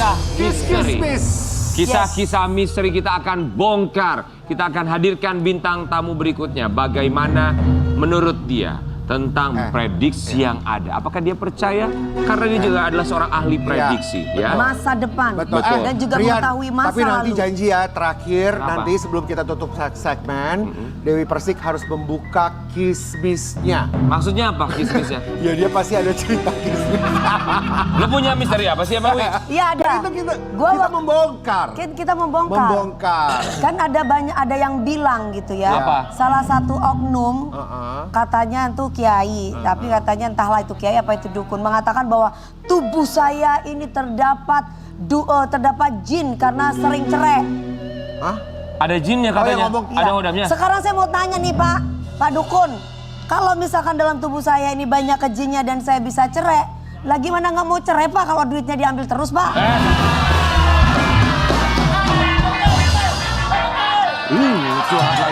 Kisah misteri. Miss. Kisah-kisah misteri kita akan bongkar. Kita akan hadirkan bintang tamu berikutnya. Bagaimana menurut dia tentang prediksi yang ada. Apakah dia percaya? Karena dia juga adalah seorang ahli prediksi. Ya. Masa depan. Betul. Dan juga mengetahui masa tapi nanti lalu. janji ya terakhir, Kenapa? nanti sebelum kita tutup segmen, Dewi Persik harus membuka kismisnya. Maksudnya apa kismisnya? Ya dia pasti ada cerita kismis. Lo punya misteri apa sih, Mbak Wi? Iya ada. Kita membongkar. Kita membongkar. Membongkar. Kan ada yang bilang gitu ya. Apa? Salah satu oknum katanya itu kiai, tapi katanya entahlah itu kiai apa itu dukun, mengatakan bahwa tubuh saya ini terdapat jin karena sering cerai. Hah? Ada jinnya katanya, ngomong. ada hodamnya. Sekarang saya mau tanya nih Pak Dukun, kalau misalkan dalam tubuh saya ini banyak jinnya dan saya bisa cerai, lah gimana nggak mau cerai Pak kalau duitnya diambil terus Pak?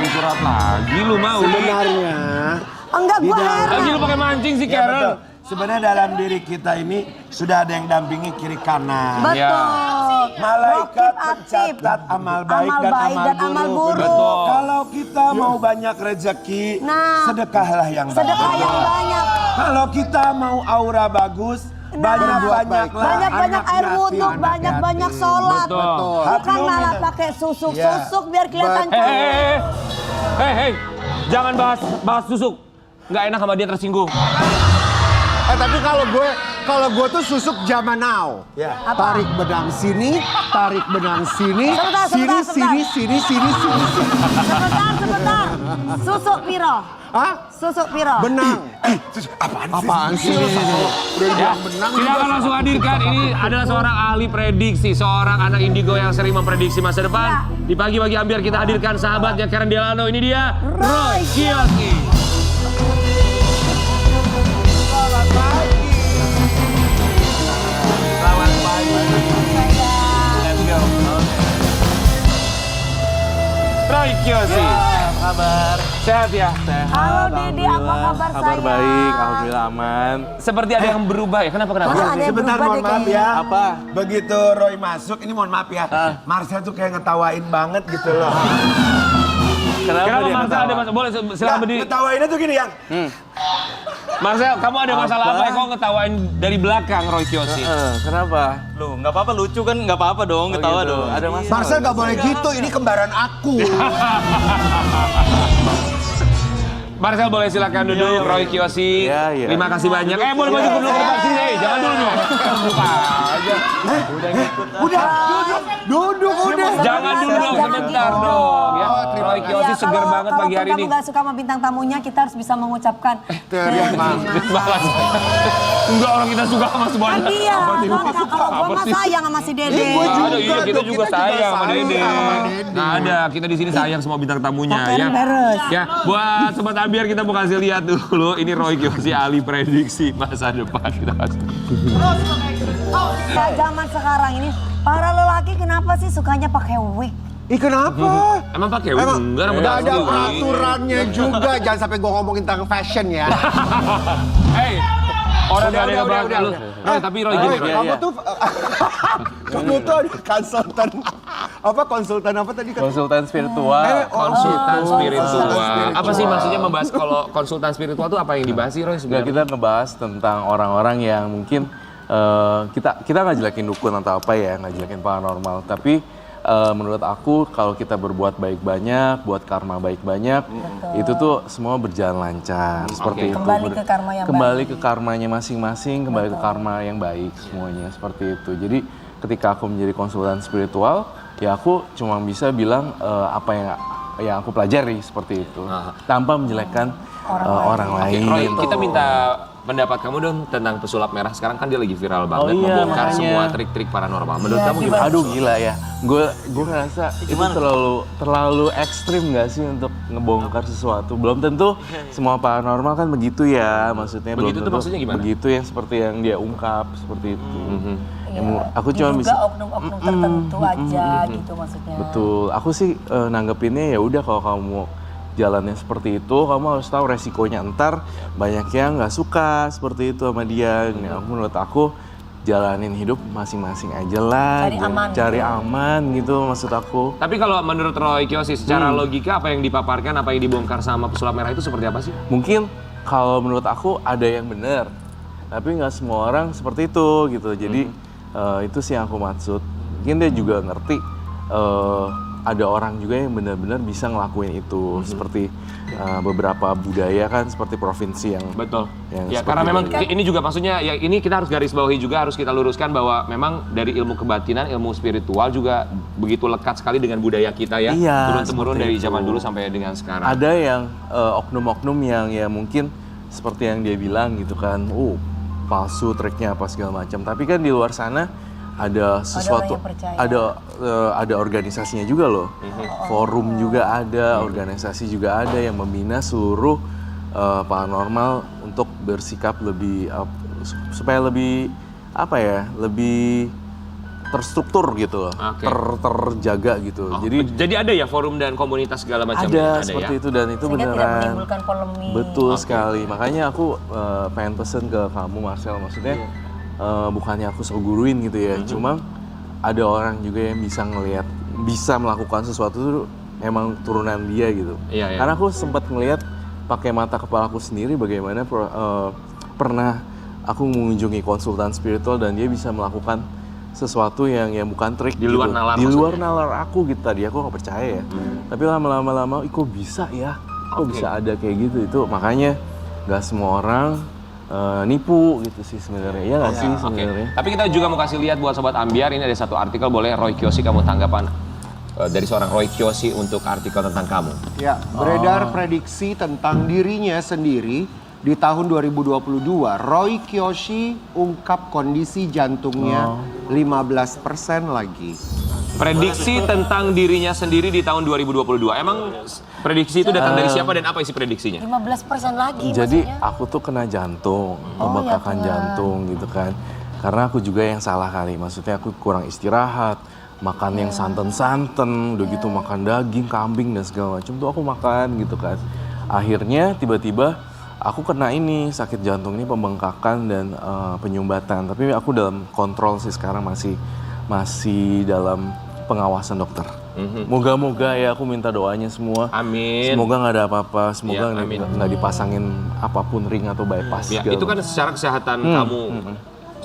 Curhat lagi lu mau. Sebenarnya Enggak, gue Lagi heran. lu pakai mancing sih, ya betul. Carol. Sebenarnya dalam diri kita ini sudah ada yang dampingi kiri kanan. Betul. Malaikat Rokib atib. mencatat amal baik dan amal buruk. Betul. Kalau kita mau banyak rezeki, Nah, sedekahlah yang banyak. sedekah yang banyak. Kalau kita mau aura bagus, banyak-banyaklah Banyak-banyak anak air yatim. wudhu, banyak-banyak sholat. Betul. Bukan malah pakai susuk-susuk biar kelihatan cantik. Hei, jangan bahas susuk. Nggak enak sama dia tersinggung. Tapi kalau gue tuh susuk zaman now. Ya. Apa? Tarik benang sini, tarik benang sini, Sebentar. sini. Sebentar. Susuk piro. Hah? Susuk piro. Benang. Apaan sih? Udah Ya, bilang benang. kita akan langsung hadirkan. Ini adalah seorang ahli prediksi, seorang anak indigo yang sering memprediksi masa depan. Di pagi-pagi ambiar kita hadirkan sahabatnya Karen Delano. Ini dia, Roy Kiyoshi. Roy Kiyoshi. Kabar Sehat ya? sehat. Halo Dede, apa kabar Kabar sayang? baik, alhamdulillah aman. Seperti ada yang berubah ya? Kenapa? Masa ada yang Sebentar, berubah mohon deh maaf kayaknya? ya. Apa? Begitu Roy masuk, ini mohon maaf ya. Marcel tuh kayak ngetawain banget gitu loh. Kenapa dia Marcel ketawa? ada masalah? Boleh silakan berdiri. Ngetawainnya tuh gini yang. Marcel, kamu ada masalah apa ya? Kok ngetawain dari belakang Roy Kiyoshi? Kenapa? Loh, nggak apa-apa, lucu kan, nggak apa-apa dong, ketawa gitu. dong. Ada masalah? Marcel gak boleh gitu, ini kembaran aku. Marcel boleh silakan duduk, Roy Kiyoshi. Iya. Terima kasih banyak. Boleh maju ke belakang depan sini. Jangan dulu dong. Buka aja. Duduk udah. Jangan dulu dong, sebentar dong. Ya, Roy Kiyoshi Ya, seger banget pagi hari ini. Kalau kamu gak suka sama bintang tamunya, kita harus bisa mengucapkan terima Balas. Enggak, orang kita suka sama Kan semuanya. dia, Apa sih? kan kalau gue mah sayang sama si Dede. Gue juga Ada, iya, kita dong, juga sayang sama Dede. sama Dede. Nggak ada, kita di sini sayang semua bintang tamunya ya. Beres. Ya, buat sobat ambiar kita mau kasih lihat dulu. Ini Roy Kiyoshi ahli prediksi masa depan. Kita kasih. Nah, zaman sekarang ini, para lelaki kenapa sih sukanya pakai wig? Ih kenapa? Emang pakai wig? Emang Enggak, rambut nggak ada asli. peraturannya juga. Jangan sampai gue ngomongin tentang fashion ya. Hei, orang nggak ada yang udah, ngebahas udah. lu. Roy, tapi Roy gini, Roy. Kamu tuh kamu tuh ada konsultan konsultan apa tadi? Konsultan spiritual. Konsultan spiritual. spiritual. Apa sih maksudnya membahas kalau konsultan spiritual tuh apa yang dibahas sih Roy Nggak, sebenarnya? kita ngebahas tentang orang-orang yang mungkin kita nggak jelekin dukun atau apa ya, nggak jelekin paranormal. Tapi menurut aku kalau kita berbuat baik banyak, buat karma baik banyak, itu tuh semua berjalan lancar seperti itu. Kembali ke karma yang Kembali ke karmanya masing-masing, kembali ke karma yang baik semuanya seperti itu. Jadi ketika aku menjadi konsultan spiritual, ya aku cuma bisa bilang apa yang aku pelajari seperti itu, tanpa menjelekkan orang lain. Roy, kita minta pendapat kamu dong tentang pesulap merah. Sekarang kan dia lagi viral banget, iya, membongkar makanya. semua trik-trik paranormal. Menurut kamu gimana? Aduh gila ya, gue ngerasa itu terlalu ekstrim gak sih untuk ngebongkar sesuatu. Belum tentu semua paranormal kan begitu ya, maksudnya Begitu tuh belum tentu maksudnya gimana? begitu yang seperti yang dia ungkap seperti itu. Aku Juga cuma bisa oknum-oknum tertentu aja gitu maksudnya. betul. Aku sih nanggepinnya ya udah kalau kamu jalannya seperti itu, kamu harus tahu resikonya. Ntar banyak yang nggak suka seperti itu sama dia. Menurut aku jalanin hidup masing-masing aja lah. Cari aman. Cari aman gitu maksud aku. Tapi kalau menurut Roy Kiyoshi, secara logika apa yang dipaparkan, apa yang dibongkar sama pesulap merah itu seperti apa sih? Mungkin kalau menurut aku ada yang benar, tapi nggak semua orang seperti itu gitu. Jadi itu sih yang aku maksud. Mungkin dia juga ngerti ada orang juga yang benar-benar bisa ngelakuin itu. Seperti beberapa budaya kan, seperti provinsi yang Betul. yang Ya seperti karena memang itu. ini juga maksudnya ya ini kita harus garis bawahi juga, harus kita luruskan bahwa memang dari ilmu kebatinan, ilmu spiritual juga begitu lekat sekali dengan budaya kita ya. Iya, Turun-temurun seperti dari itu. zaman dulu sampai dengan sekarang. Ada yang oknum-oknum yang ya mungkin seperti yang dia bilang gitu kan, palsu triknya apa segala macam. Tapi kan di luar sana ada sesuatu, orang yang percaya. ada organisasinya juga loh. Forum juga ada, organisasi juga ada yang membina seluruh paranormal untuk bersikap lebih supaya lebih apa ya, lebih terstruktur gitu loh, Oke. terjaga gitu. Oh, Jadi jadi ada ya forum dan komunitas segala macam ada seperti ya? itu dan itu Sehingga tidak beneran menimbulkan polemik. betul sekali. Makanya aku pengen pesen ke kamu Marcel, maksudnya bukannya aku so guruin gitu ya, cuma ada orang juga yang bisa ngelihat, bisa melakukan sesuatu itu emang turunan dia gitu. Iya, iya. Karena aku sempat ngelihat pakai mata kepala aku sendiri bagaimana pernah aku mengunjungi konsultan spiritual dan dia bisa melakukan sesuatu yang bukan trik Di luar gitu. nalar Di luar maksudnya? nalar aku gitu, tadi aku nggak percaya ya. Tapi lama-lama kok bisa ya, kok Oke. bisa ada kayak gitu. Itu makanya nggak semua orang nipu gitu sih sebenarnya, ya nggak sih Oke. sebenarnya. Tapi kita juga mau kasih lihat buat Sobat Ambiar, ini ada satu artikel, boleh Roy Kiyoshi kamu tanggapan dari seorang Roy Kiyoshi untuk artikel tentang kamu. Ya, beredar prediksi tentang dirinya sendiri di tahun 2022. Roy Kiyoshi ungkap kondisi jantungnya 15% lagi. Prediksi tentang dirinya sendiri di tahun 2022. Emang prediksi itu datang dari siapa dan apa isi prediksinya? 15% lagi Jadi maksudnya. aku tuh kena jantung, pembengkakan Tuhan. jantung gitu kan. Karena aku juga yang salah kali, maksudnya aku kurang istirahat, makan yang santan-santan, udah gitu makan daging, kambing dan segala macam tuh aku makan gitu kan. Akhirnya tiba-tiba aku kena ini, sakit jantung ini, pembengkakan dan penyumbatan. Tapi aku dalam kontrol sih sekarang, masih dalam pengawasan dokter. Moga-moga ya, aku minta doanya semua. Amin. Semoga nggak ada apa-apa, semoga Ya, amin. nggak dipasangin apapun ring atau bypass. Ya, segala itu kan macam. secara kesehatan kamu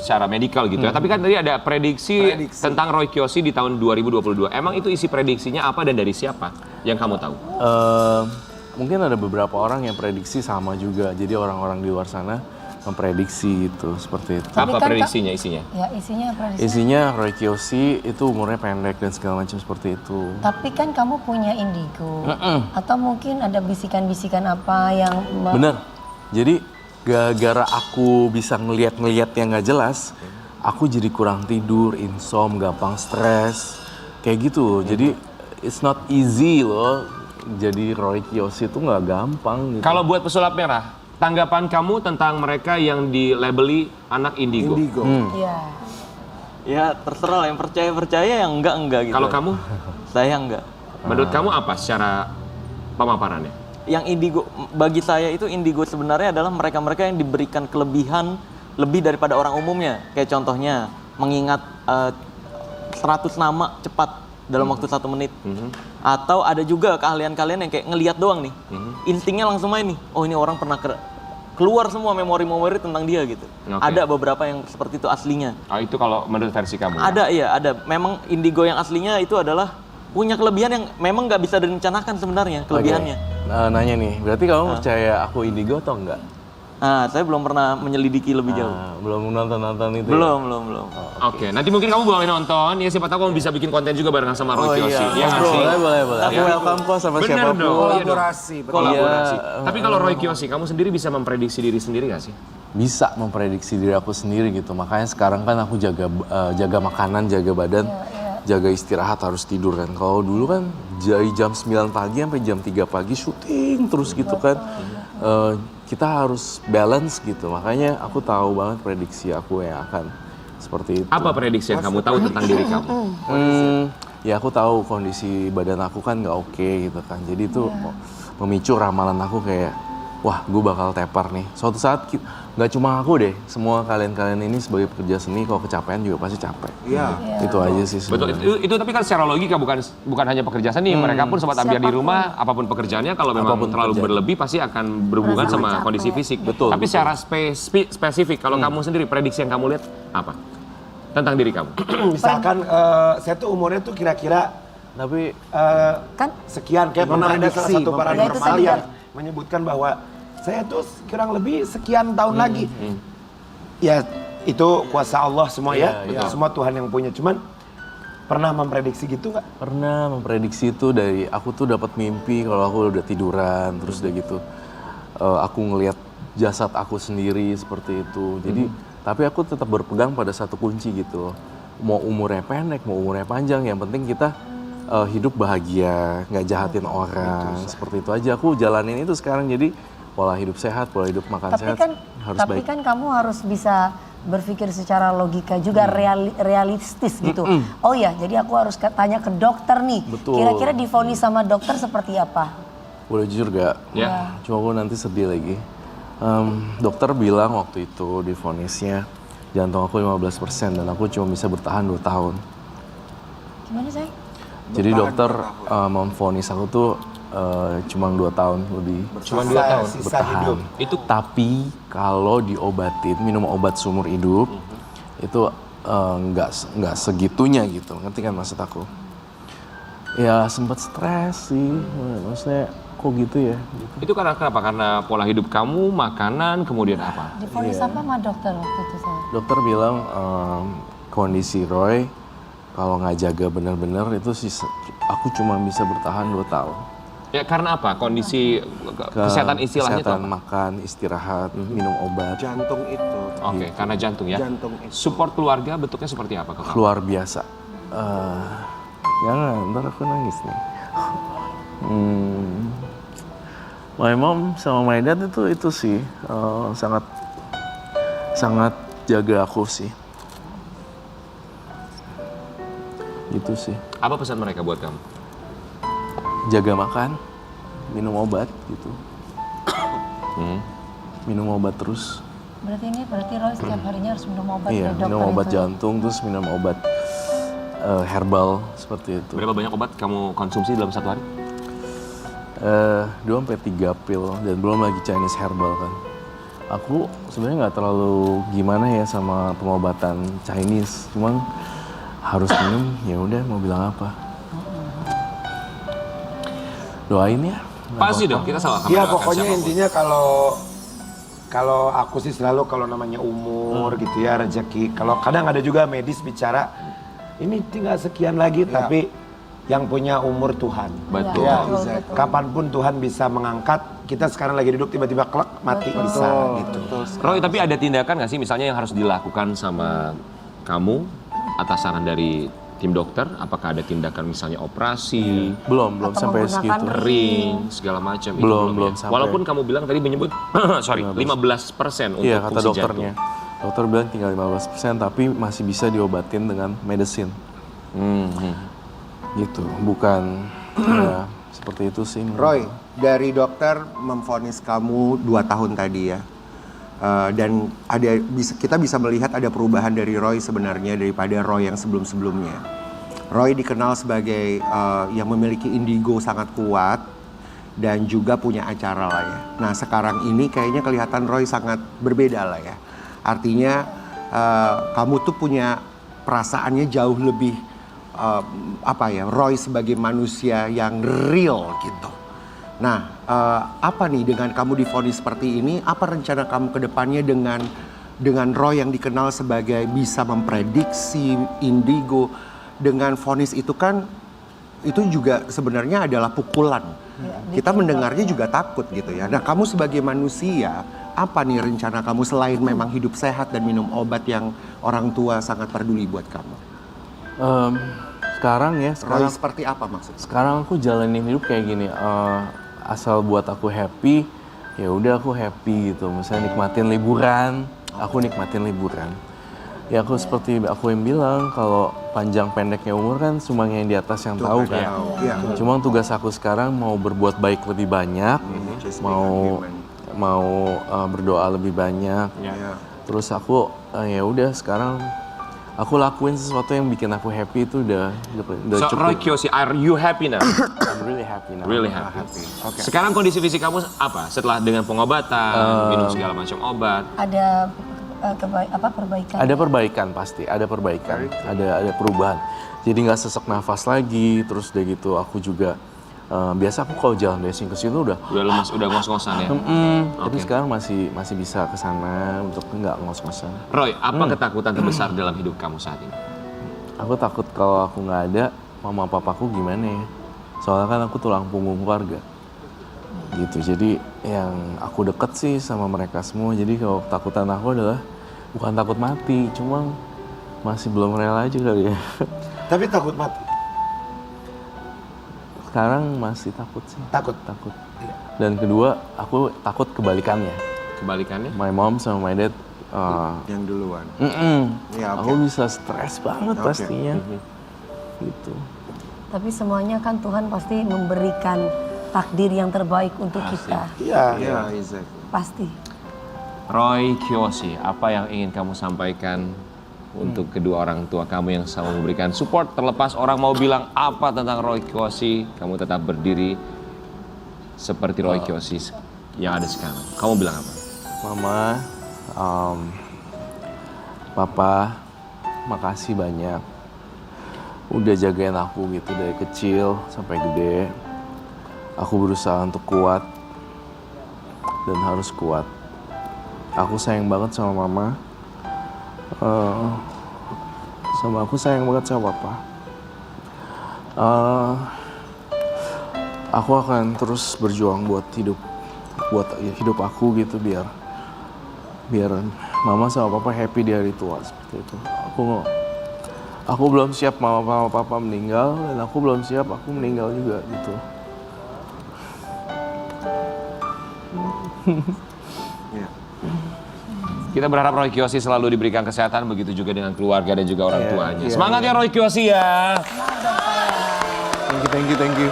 secara medikal gitu ya. Tapi kan tadi ada prediksi tentang Roy Kiyoshi di tahun 2022. Emang itu isi prediksinya apa dan dari siapa yang kamu tahu? Mungkin ada beberapa orang yang prediksi sama juga. Jadi orang-orang di luar sana memprediksi itu seperti itu. Tapi Apa kan, prediksinya isinya? Ya isinya prediksi. Isinya Roy Kiyoshi itu umurnya pendek dan segala macam seperti itu. Tapi kan kamu punya indigo. Atau mungkin ada bisikan-bisikan apa yang Bener. Jadi gara-gara aku bisa ngeliat-ngeliat yang nggak jelas, aku jadi kurang tidur, insom, gampang stres, kayak gitu. Jadi it's not easy loh. Jadi Roy Kiyoshi itu nggak gampang gitu. Kalau buat pesulap merah, tanggapan kamu tentang mereka yang dilabeli anak indigo? Indigo. Iya. Ya terserah lah, yang percaya yang enggak gitu. Kalau kamu, Saya enggak. menurut kamu apa secara pemaparannya? Yang indigo, bagi saya itu indigo sebenarnya adalah mereka-mereka yang diberikan kelebihan lebih daripada orang umumnya. Kayak contohnya mengingat 100 nama cepat dalam waktu 1 menit. Atau ada juga keahlian-keahlian yang kayak ngelihat doang nih. Instingnya langsung main nih. Oh ini orang pernah keluar semua memori-memori tentang dia gitu. Oke. Ada beberapa yang seperti itu aslinya. Oh, itu kalau menurut versi kamu? Ada, iya ada. Memang indigo yang aslinya itu adalah punya kelebihan yang memang nggak bisa direncanakan sebenarnya kelebihannya. Nanya nih, berarti kamu percaya aku indigo atau enggak? Nah, saya belum pernah menyelidiki lebih jauh. Belum nonton itu. Belum. Oke, nanti mungkin kamu boleh nonton, ya siapa tahu kamu bisa bikin konten juga barengan sama Roy Kiyoshi. Iya nggak sih? Boleh. Aku Ya. welcome kok sama Bener siapapun. dong. Iya dong. Kolaborasi, betul. Kolaborasi. Iya. Tapi kalau Roy Kiyoshi, kamu sendiri bisa memprediksi diri sendiri nggak sih? Bisa memprediksi diri aku sendiri gitu. Makanya sekarang kan aku jaga makanan, jaga badan, jaga istirahat, harus tidur kan. Kalau dulu kan dari jam 9 pagi sampai jam 3 pagi syuting terus gitu kan. Kita harus balance gitu. Makanya aku tahu banget prediksi aku yang akan seperti itu. Apa prediksi yang kamu tahu tentang diri kamu? Ya aku tahu kondisi badan aku kan nggak oke gitu kan. Jadi itu memicu ramalan aku kayak, wah gue bakal tepar nih. Suatu saat nggak cuma aku deh, semua kalian-kalian ini sebagai pekerja seni kalau kecapean juga pasti capek. Iya. Itu aja sih Betul, sebenarnya. itu tapi kan secara logika bukan hanya pekerja seni, mereka pun sobat ambiar di Siapapun. rumah, apapun pekerjaannya kalau memang Apapun terlalu pekerjaan. berlebih pasti akan berhubungan Merasa sama capek. kondisi fisik. Betul, Tapi betul. secara spesifik, kalau kamu sendiri prediksi yang kamu lihat apa tentang diri kamu? Misalkan saya tuh umurnya tuh kira-kira Tapi Kan sekian, kayak pernah ada salah Memprediksi, satu Ya, itu paranormal tadi yang kan. menyebutkan bahwa saya tuh kurang lebih sekian tahun lagi. Ya itu kuasa Allah semua ya, Iya, semua Tuhan yang punya. Cuman pernah memprediksi gitu nggak? pernah memprediksi itu dari aku tuh dapat mimpi kalau aku udah tiduran terus udah gitu aku ngelihat jasad aku sendiri seperti itu. Jadi tapi aku tetap berpegang pada satu kunci gitu. Mau umurnya pendek, mau umurnya panjang, yang penting kita hidup bahagia, nggak jahatin orang. Seperti itu aja aku jalanin itu sekarang. Jadi pola hidup sehat, pola hidup makan tapi sehat kan harus tapi baik. kan kamu harus bisa berpikir secara logika juga realistis gitu. Oh ya, jadi aku harus tanya ke dokter nih. Betul. Kira-kira divonis sama dokter seperti apa? Boleh jujur gak? Ya. Cuma aku nanti sedih lagi. Dokter bilang waktu itu di vonisnya jantung aku 15% dan aku cuma bisa bertahan 2 tahun. Gimana sayang? Jadi dokter memvonis aku tuh cuma 2 tahun lebih Cuma 2 tahun. Sisa bertahan. hidup. Itu Tapi kalau diobatin, minum obat seumur hidup, itu nggak segitunya gitu. Ngerti kan maksud aku? Ya sempat stres sih, maksudnya kok gitu ya? Gitu. itu karena kenapa? Karena pola hidup kamu, makanan, kemudian apa? Divonis apa sama dokter waktu itu saya? Dokter bilang kondisi Roy kalau nggak jaga benar-benar itu sih aku cuma bisa bertahan 2 tahun. Ya karena apa? Kondisi kesehatan istilahnya itu Kesehatan apa? makan, istirahat, minum obat, Jantung itu. Oke, karena jantung ya. Jantung itu. Support keluarga bentuknya seperti apa ke kamu? luar biasa. Jangan, ntar aku nangis nih. My mom sama my dad itu sih sangat sangat jaga aku sih. Gitu sih. Apa pesan mereka buat kamu? Jaga makan, minum obat gitu. Minum obat terus. Berarti Roy setiap harinya harus minum obat Iya, dari dokter minum obat itu. jantung terus minum obat herbal seperti itu. Berapa banyak obat kamu konsumsi dalam satu hari? 2-3 pil dan belum lagi Chinese herbal kan. Aku sebenarnya nggak terlalu gimana ya sama pengobatan Chinese, cuman harus minum ya udah mau bilang apa. Doain ya. Pasti dong, kita sama Iya pokoknya intinya kalau aku sih selalu kalau namanya umur gitu ya rezeki. Kalau kadang ada juga medis bicara ini tinggal sekian lagi tapi yang punya umur Tuhan. Betul. Ya, Betul. kapanpun Tuhan bisa mengangkat. Kita sekarang lagi duduk tiba-tiba klek mati bisa gitu. Roy, tapi ada tindakan nggak sih misalnya yang harus dilakukan sama kamu atas saran dari tim dokter? Apakah ada tindakan misalnya operasi, Belum Atau sampai menggunakan segitu. ring, segala macam? Itu Belum ya? sampai. Walaupun kamu bilang tadi menyebut, sorry, 15% untuk Iya kata fungsi dokternya. Dokter bilang tinggal 15% tapi masih bisa diobatin dengan medicine. Gitu, bukan ya seperti itu sih. Roy, dari dokter memvonis kamu 2 tahun tadi ya. Dan kita bisa melihat ada perubahan dari Roy sebenarnya daripada Roy yang sebelum-sebelumnya. Roy dikenal sebagai yang memiliki indigo sangat kuat dan juga punya acara lah ya. Nah sekarang ini kayaknya kelihatan Roy sangat berbeda lah ya. Artinya kamu tuh punya perasaannya jauh lebih Roy sebagai manusia yang real gitu. Nah, apa nih dengan kamu divonis seperti ini? Apa rencana kamu ke depannya dengan Roy yang dikenal sebagai bisa memprediksi indigo? Dengan vonis itu kan itu juga sebenarnya adalah pukulan. Kita mendengarnya juga takut gitu ya. Nah, kamu sebagai manusia, apa nih rencana kamu selain memang hidup sehat dan minum obat yang orang tua sangat peduli buat kamu? Sekarang Roy seperti apa maksudnya? sekarang aku jalanin hidup kayak gini. Asal buat aku happy, ya udah aku happy gitu. Misalnya nikmatin liburan, aku nikmatin liburan. Ya aku seperti aku yang bilang, kalau panjang pendeknya umur kan cuma yang di atas yang tahu kan. Iya. Cuma tugas aku sekarang mau berbuat baik lebih banyak, mau mau berdoa lebih banyak. Ya. Terus aku ya udah sekarang aku lakuin sesuatu yang bikin aku happy itu udah So, Roy cukup. Kiyoshi, are you happy now? I'm really happy now. Really happy. Sekarang kondisi fisik kamu apa? Setelah dengan pengobatan, minum segala macam obat. Ada perbaikan? Ada perbaikan pasti, ada perbaikan, ada perubahan. Jadi nggak sesak nafas lagi, terus udah gitu aku juga biasa aku kalau jalan dari sini ke situ udah Lemes, udah ngos-ngosan ya. tapi sekarang masih bisa ke sana untuk nggak ngos-ngosan. Roy, apa ketakutan terbesar dalam hidup kamu saat ini? Aku takut kalau aku nggak ada, mama papaku gimana ya? Soalnya kan aku tulang punggung keluarga. Gitu, jadi yang aku deket sih sama mereka semua. Jadi kalau ketakutan aku adalah bukan takut mati, cuma masih belum rela aja kali ya. Tapi takut mati. Sekarang masih takut sih. Takut. Dan kedua, aku takut kebalikannya. Kebalikannya? My mom sama my dad, Yang duluan. Ya, oke. aku bisa stres banget Oke. pastinya. Gitu. Tapi semuanya kan Tuhan pasti memberikan takdir yang terbaik untuk kita. Iya. Iya, exactly. Pasti. Roy Kiyoshi, apa yang ingin kamu sampaikan untuk kedua orang tua kamu yang selalu memberikan support, terlepas orang mau bilang apa tentang Roy Kiyoshi, kamu tetap berdiri seperti Roy Kiyoshi yang ada sekarang. Kamu bilang apa? Mama, Papa, makasih banyak. Udah jagain aku gitu dari kecil sampai gede. Aku berusaha untuk kuat dan harus kuat. Aku sayang banget sama Mama. Sama aku sayang banget sama Papa. Aku akan terus berjuang buat hidup aku gitu biar Mama sama Papa happy di hari tua seperti itu. Aku belum siap Mama sama Papa meninggal dan aku belum siap aku meninggal juga gitu. Kita berharap Roy Kiyoshi selalu diberikan kesehatan, begitu juga dengan keluarga dan juga orang tuanya. Semangat ya Roy Kiyoshi ya! Thank you.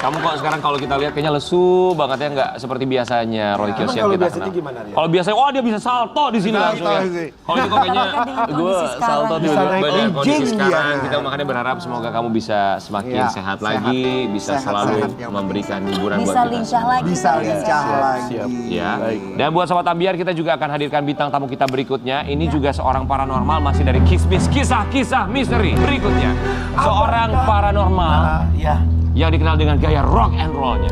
Kamu kok sekarang kalau kita lihat kayaknya lesu banget ya, nggak seperti biasanya Roy Kiyoshi yang kalau kita biasanya kenal. gimana, Ria? Kalau biasanya, wah dia bisa salto di sini langsung ya. Kalau itu kok kayaknya Gue salto Bisa naik benar kondisi anjing sekarang. dia. Kita makanya berharap semoga kamu bisa semakin Ya, sehat sehat. lagi, bisa Sehat, selalu sehat yang memberikan hiburan buat Bisa kita lincah semua. lagi. Bisa Bang. lincah lagi. siap. Ya. Baik. Dan buat Sobat Ambiar, kita juga akan hadirkan bintang tamu kita berikutnya. Ini juga seorang paranormal, masih dari kisah-kisah misteri berikutnya. Seorang paranormal Ya. yang dikenal dengan gaya rock and roll-nya.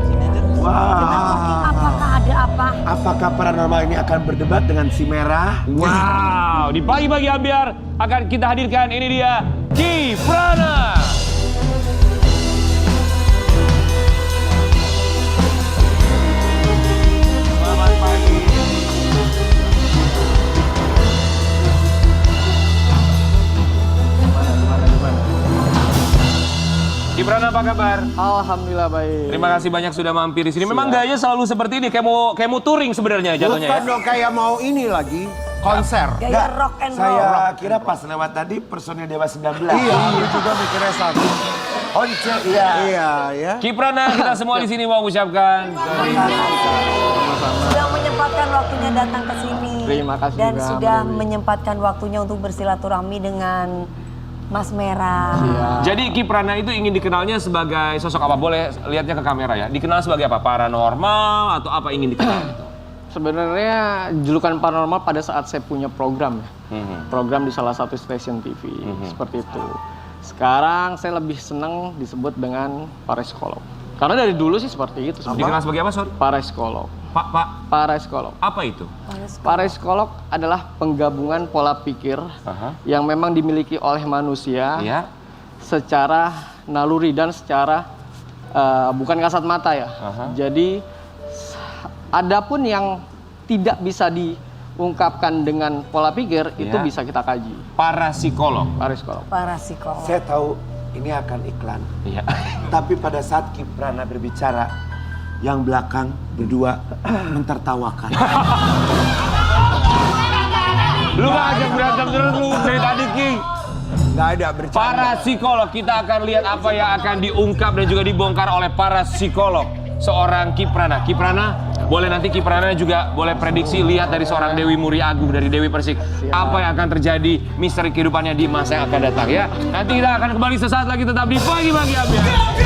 Apakah ada apa? Apakah paranormal ini akan berdebat dengan si merah? Wow, di pagi-pagi Ambiar akan kita hadirkan, ini dia Kiprana. Selamat pagi. Kiprana, apa kabar? Alhamdulillah baik. Terima kasih banyak sudah mampir di sini. Memang gayanya selalu seperti ini, kayak mau touring sebenarnya jatuhnya ya. Bukan dong, kayak mau ini lagi, konser. Gaya rock and roll. Saya kira pas lewat tadi personil Dewa 19. Iya, aku juga mikirnya sama. Once, iya. Iya, ya. Kiprana, kita semua di sini mau ucapkan Sudah menyempatkan waktunya datang ke sini. Terima kasih Dan juga, sudah Mbak Dewi. menyempatkan waktunya untuk bersilaturahmi dengan Mas Merah. Iya. Jadi Kiprana itu ingin dikenalnya sebagai sosok apa? Boleh lihatnya ke kamera ya. Dikenal sebagai apa? Paranormal atau apa ingin dikenal? Sebenarnya julukan paranormal pada saat saya punya program ya. Program di salah satu stasiun TV. Seperti itu. Sekarang saya lebih senang disebut dengan parapsikolog. Karena dari dulu sih seperti itu. Dikenal sebagai apa, sorry? Parapsikolog. Pak, Parapsikolog. apa itu? Parapsikolog adalah penggabungan pola pikir yang memang dimiliki oleh manusia Iya. secara naluri dan secara bukan kasat mata ya. Jadi adapun yang tidak bisa diungkapkan dengan pola pikir itu Ya. bisa kita kaji. Parapsikolog. Parapsikolog. Parapsikolog. Saya tahu ini akan iklan. Iya. Tapi pada saat Kiprana berbicara, yang belakang berdua mentertawakan. Lu gak ajak berantem terus lu dari tadi, Ki. Nggak ada bercanda. Parapsikolog, kita akan lihat apa yang akan diungkap dan juga dibongkar oleh parapsikolog seorang Kiprana. Kiprana, Boleh nanti Kiprana juga boleh prediksi, lihat dari seorang Dewi Muri Agung, dari Dewi Persik. Apa yang akan terjadi, misteri kehidupannya di masa yang akan datang ya. Nanti kita akan kembali sesaat lagi, tetap di Pagi-Pagi Ambiar.